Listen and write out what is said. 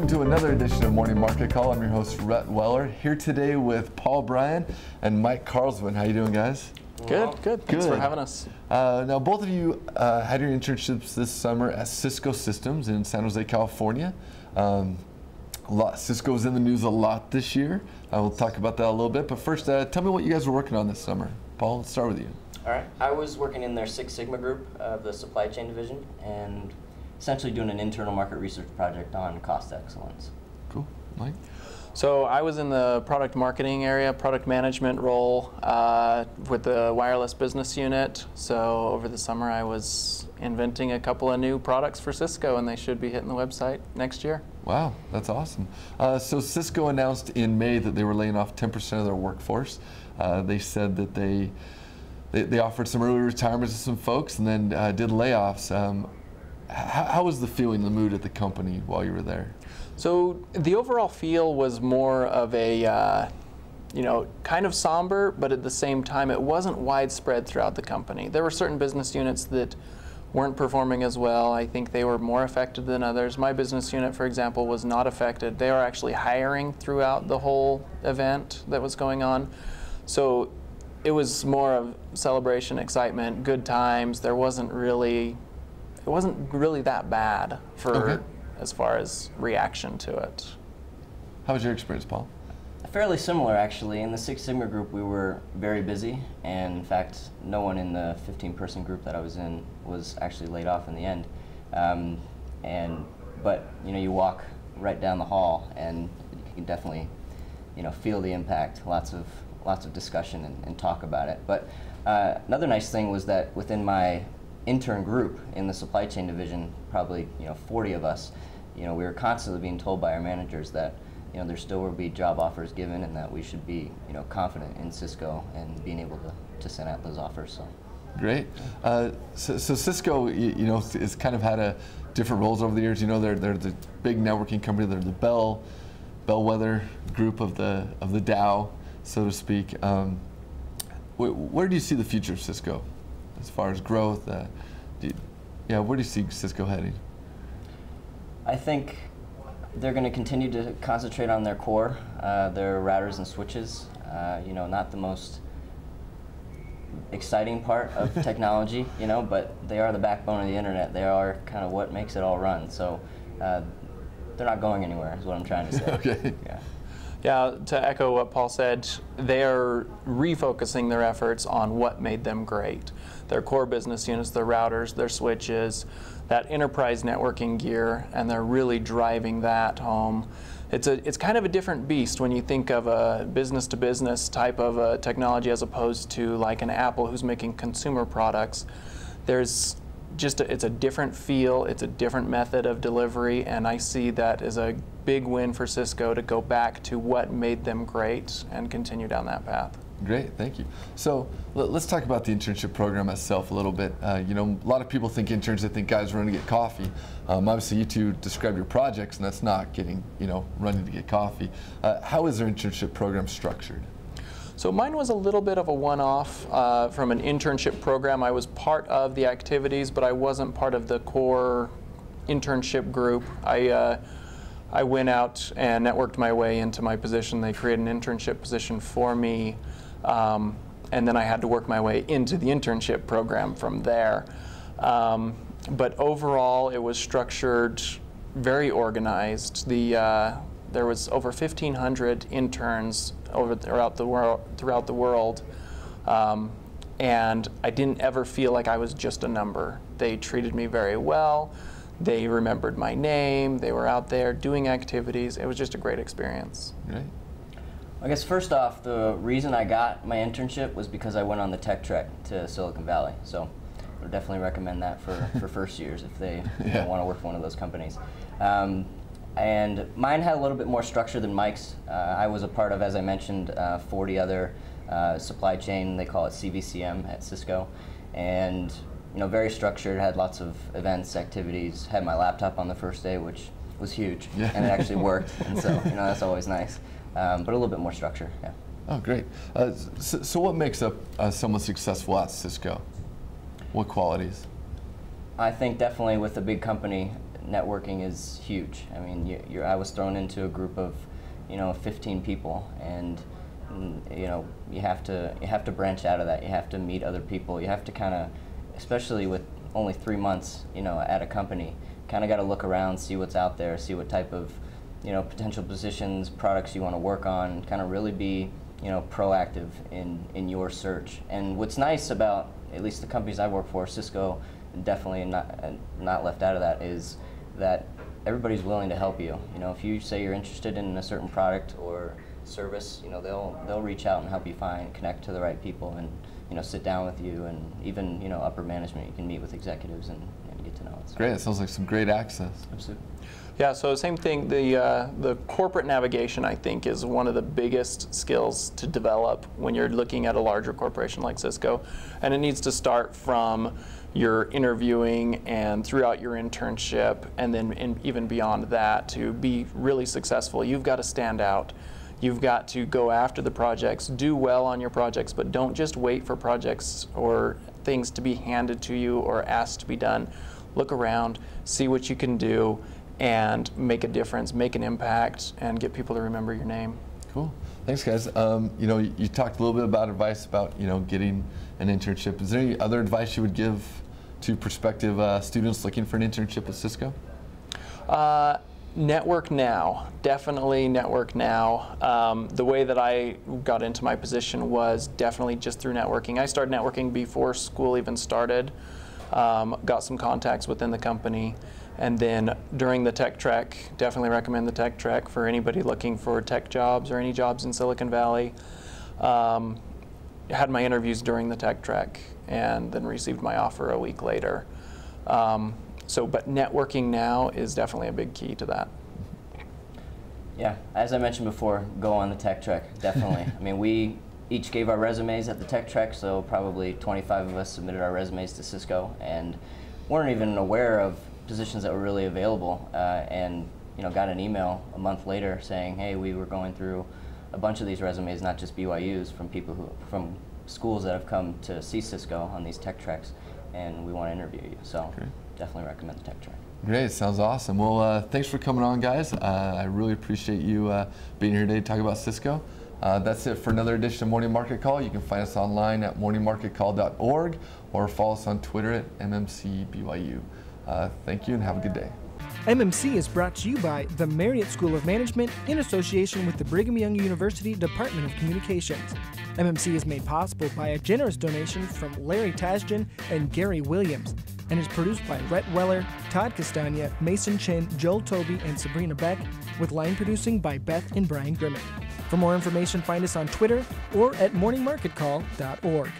Welcome to another edition of Morning Market Call. I'm your host, Rhett Weller, here today with Paul Bryan and Mike Carlsman. How you doing, guys? Good. Thanks for having us. Now, both of you had your internships this summer at Cisco Systems in San Jose, California. Cisco's in the news a lot this year. We'll talk about that a little bit. But first, tell me what you guys were working on this summer. Paul, let's start with you. All right. I was working in their Six Sigma group of the supply chain division and essentially doing an internal market research project on cost excellence. Cool. Mike? So I was in the product marketing area, product management role with the wireless business unit. So over the summer I was inventing a couple of new products for Cisco, and they should be hitting the website next year. Wow, that's awesome. So Cisco announced in May that they were laying off 10% of their workforce. They said that they offered some early retirements to some folks and then did layoffs. How was the feeling, the mood at the company while you were there? So the overall feel was more of a, kind of somber, but at the same time, it wasn't widespread throughout the company. There were certain business units that weren't performing as well. I think they were more affected than others. My business unit, for example, was not affected. They were actually hiring throughout the whole event that was going on. So it was more of celebration, excitement, good times. It wasn't really that bad for as far as reaction to it. How was your experience, Paul? Fairly similar, actually. In the Six Sigma group, we were very busy, and in fact, no one in the 15-person group that I was in was actually laid off in the end. But you walk right down the hall, and you can definitely, feel the impact. Lots of discussion and talk about it. But another nice thing was that within my intern group in the supply chain division, probably 40 of us, we were constantly being told by our managers that there still will be job offers given, and that we should be confident in Cisco and being able to send out those offers. So great. So Cisco, has kind of had different roles over the years. They're the big networking company. They're the bellwether group of the Dow, so to speak. Where do you see the future of Cisco as far as growth? Where do you see Cisco heading? I think they're going to continue to concentrate on their core, their routers and switches. Not the most exciting part of technology, but they are the backbone of the internet. They are kind of what makes it all run. So they're not going anywhere, is what I'm trying to say. Okay. Yeah, to echo what Paul said, they're refocusing their efforts on what made them great. Their core business units, their routers, their switches, that enterprise networking gear, and they're really driving that home. It's kind of a different beast when you think of a business-to-business type of a technology as opposed to like an Apple who's making consumer products. There's just it's a different feel, it's a different method of delivery, and I see that as a big win for Cisco to go back to what made them great and continue down that path. Great, thank you. So let's talk about the internship program itself a little bit. A lot of people think interns, they think guys running to get coffee. Obviously, you two describe your projects, and that's not getting, running to get coffee. How is their internship program structured? So mine was a little bit of a one-off from an internship program. I was part of the activities, but I wasn't part of the core internship group. I went out and networked my way into my position. They created an internship position for me, and then I had to work my way into the internship program from there. But overall, it was structured very organized. There was over 1,500 interns throughout the world, and I didn't ever feel like I was just a number. They treated me very well. They remembered my name. They were out there doing activities. It was just a great experience. Right. I guess first off, the reason I got my internship was because I went on the tech trek to Silicon Valley. So I would definitely recommend that for first years if they want to work for one of those companies. And mine had a little bit more structure than Mike's. I was a part of, as I mentioned, 40 other supply chain, they call it CVCM at Cisco. And very structured, had lots of events, activities, had my laptop on the first day, which was huge, and it actually worked, and so that's always nice. But a little bit more structure, yeah. Oh, great. So what makes up someone successful at Cisco? What qualities? I think definitely with a big company, networking is huge. I mean, I was thrown into a group of, 15 people, and you have to branch out of that. You have to meet other people. You have to kind of, especially with only 3 months, at a company, kind of got to look around, see what's out there, see what type of, potential positions, products you want to work on, kind of really be, proactive in your search. And what's nice about at least the companies I work for, Cisco, definitely not left out of that, is that everybody's willing to help you. If you say you're interested in a certain product or service, they'll reach out and help you connect to the right people, and sit down with you, and even upper management. You can meet with executives and get to know it. So. Great. It sounds like some great access. Absolutely. Yeah, so same thing, the corporate navigation, I think, is one of the biggest skills to develop when you're looking at a larger corporation like Cisco. And it needs to start from your interviewing and throughout your internship, and then even beyond that. To be really successful, you've got to stand out. You've got to go after the projects, do well on your projects, but don't just wait for projects or things to be handed to you or asked to be done. Look around, see what you can do, and make a difference, make an impact, and get people to remember your name. Cool. Thanks, guys. You talked a little bit about advice about getting an internship. Is there any other advice you would give to prospective students looking for an internship at Cisco? Network now. Definitely network now. The way that I got into my position was definitely just through networking. I started networking before school even started. Got some contacts within the company. And then during the tech trek, definitely recommend the tech trek for anybody looking for tech jobs or any jobs in Silicon Valley. Had my interviews during the tech trek and then received my offer a week later. But networking now is definitely a big key to that. Yeah, as I mentioned before, go on the tech trek, definitely. I mean, we each gave our resumes at the tech trek, so probably 25 of us submitted our resumes to Cisco and weren't even aware of positions that were really available, and got an email a month later saying, hey, we were going through a bunch of these resumes, not just BYU's, from schools that have come to see Cisco on these tech treks, and we want to interview you. So Great. Definitely recommend the tech trek. Great, sounds awesome. Well, thanks for coming on, guys. I really appreciate you being here today to talk about Cisco. That's it for another edition of Morning Market Call. You can find us online at morningmarketcall.org or follow us on Twitter at MMCBYU. Thank you and have a good day. MMC is brought to you by the Marriott School of Management in association with the Brigham Young University Department of Communications. MMC is made possible by a generous donation from Larry Tasjan and Gary Williams, and is produced by Rhett Weller, Todd Castagna, Mason Chin, Joel Toby, and Sabrina Beck, with line producing by Beth and Brian Grimmett. For more information, find us on Twitter or at morningmarketcall.org.